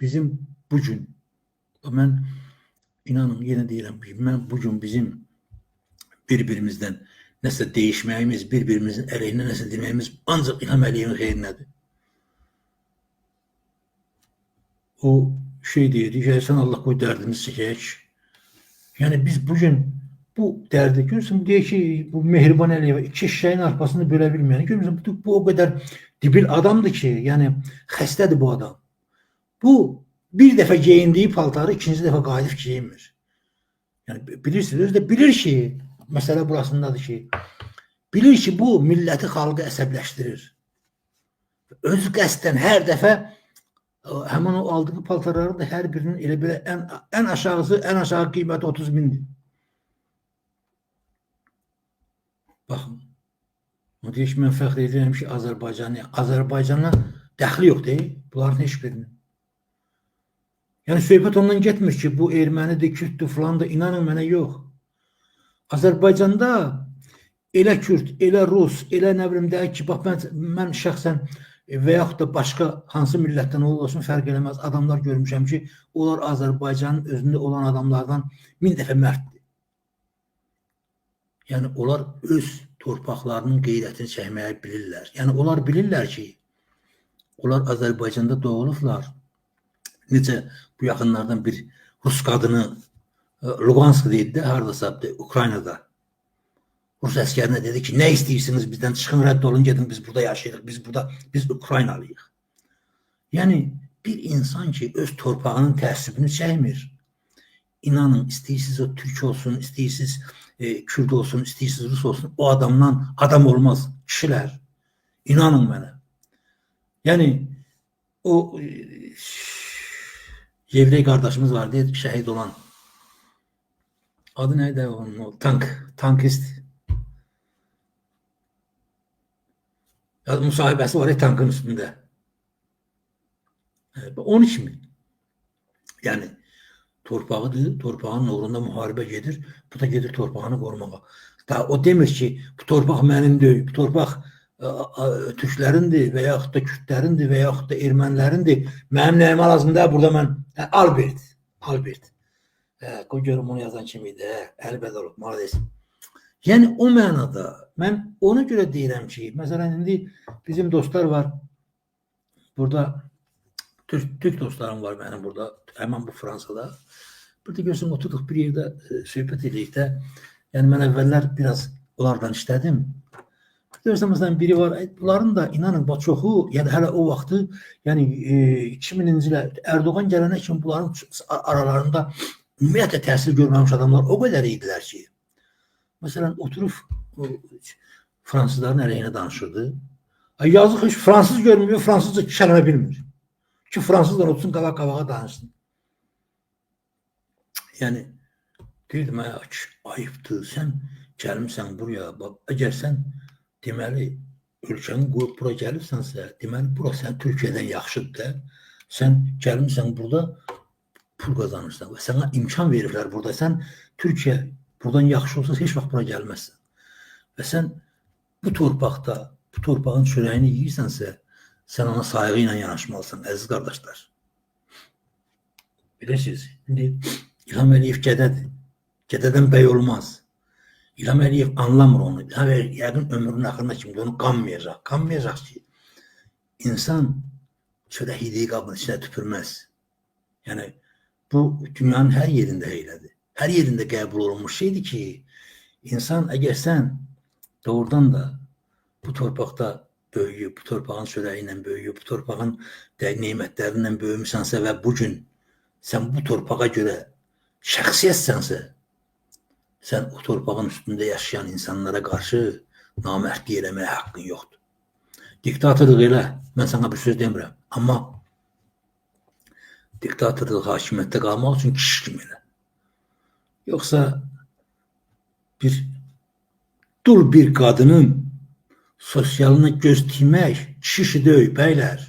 bizim bugün, ben inanın yine deyirəm, ben bugün bizim birbirimizden nəsə değişməyimiz, birbirimizin əleyhinə nəsə deməyimiz ancaq İlham Əliyevin xeyrinədir. O şey deyirdi ki, sen Allah koy dərdimizi çəkək. Yani biz bugün bu derdi görürsən, deyək ki, bu Mehriban Əliyeva iki eşeğin arpasını bölə bilməyəni görürsən, bu o kadar dibil adamdır ki, yani xəstədir bu adam. Bu bir dəfə geyindiği paltarı ikinci dəfə qayıdıb geyinmir. Yani bilirsiniz, özü de bilir ki, mesele burasındadır ki, bilir ki bu milleti xalqı əsəbləşdirir. Öz qəsdən hər dəfə hemen o aldığı paltarların da her birinin elə belə en aşağı qiyməti 30.000'dir. Baxın. O deyək, mən fəxr edirəm ki, Azərbaycana dəxli yox deyil, bunların heç birinin. Yani söhbət ondan getmir ki, bu ermənidir, Kürtdür, falan da, inanın mənə yox. Azərbaycanda elə Kürt, elə Rus, elə nə bilim deyək ki, bax mən şəxsən və yaxud da başqa hansı millətdən olsun fərq eləməz adamlar görmüşəm ki, onlar Azərbaycanın özündə olan adamlardan 1000 dəfə mərddir. Yəni onlar öz torpaqlarının qeyrətini çəkməyə bilirlər. Yəni onlar bilirlər ki, onlar Azərbaycanda doğulublar. Necə bu yaxınlardan bir Rus qadını Lugansk deyildi, haradasa Ukraynada. Rus əskərinə dedi ki, nə istəyirsiniz bizdən, çıxın, rədd olun, gedin, biz burada yaşayırıq, biz Ukraynalıyıq. Yəni bir insan ki, öz torpağının təəssübünü çəkmir. İnanın, istəyirsiniz o Türk olsun, istəyirsiniz Kürt olsun, istəyirsiniz Rus olsun, o adamdan adam olmaz kişilər. İnanın mənə. Yəni o Yevrey qardaşımız var deyə şəhid olan. Adı neydi onun? O tankist. Ya müsahibəsi var ya tankın üstündə. Onun kimi. Yəni torpağıdır, torpağın uğrunda müharibə gedir, bu da gedir torpağını qorumağa. Daha o demir ki, bu torpaq mənim deyil, bu torpaq Türklərindir və yaxud da Kürtlərindir və yaxud da ermənilərindir. Mənim nəyimə lazımdır, burada mən Albert. Qoy görüm onu yazan kim idi, əlbəttə olub, malades. Yəni o mənada mən ona görə deyirəm ki, məsələn indi bizim dostlar var, burada Türk dostlarım var mənim burada, həmən bu Fransada. Burada görürsən, oturduq bir yerdə söhbət edirik də, yəni mən əvvəllər biraz onlardan işlədim. Görürsən, məsələn, biri var, bunların da inanın, çoxu, yəni hələ o vaxtı, yəni 2000-ci ilə Erdoğan gələnə kimi bunların aralarında ümumiyyətlə təhsil görməmiş adamlar o qədər idilər ki, məsələn, oturub fransızların əleyhinə danışırdı. Yazıq heç fransız görmüyor, fransızca kəlmə bilmir. Ki, fransızdan otursun, qavağa danışsın. Yəni, deyirdim, ayıbdır, sən gəlmişsən buraya, əgər sən deməli, ölkəni qoyub bura gəlibsənsə, deməli, bura sən Türkiyədən yaxşıdır da, sən gəlmişsən burada pul qazanırsan və sənə imkan verirlər burada, sən Türkiyə buradan yaxşı olsa heç vaxt bura gəlməzsən. Və sən bu torpaqda, bu torpağın çörəyini yiyirsənsə, sən ona sayğı ilə yanaşmalısan, əziz qardaşlar. Bilirsiniz, indi İlham Əliyev gədədir. Gədədən bəy olmaz. İlham Əliyev anlamır onu. İlham Əliyev yəqin ömrünün axırına kimi onu qanmayacaq. Qanmayacaq ki, insan çörəkliyi qabın içine tüpürməz. Yəni, bu dünyanın hər yerində eylədir. Hər yerində qəbul olunmuş şeydir ki, insan əgər sən doğrudan da bu torpaqda böyüyüb, bu torpağın çörəyi ilə böyüyüb, bu torpağın neymətlərindən böyümüsənsə və bugün sən bu torpağa görə şəxsiyyətsənsə, sən o torpağın üstündə yaşayan insanlara qarşı namərdlik eləməyə haqqın yoxdur. Diktatorluq elə, mən sana bir söz demirəm. Amma diktatorluq hakimiyyətdə qalmaq üçün kişi kimi elə. Yoxsa dul bir qadının sosialına göz dikmək kişi deyil, bəylər.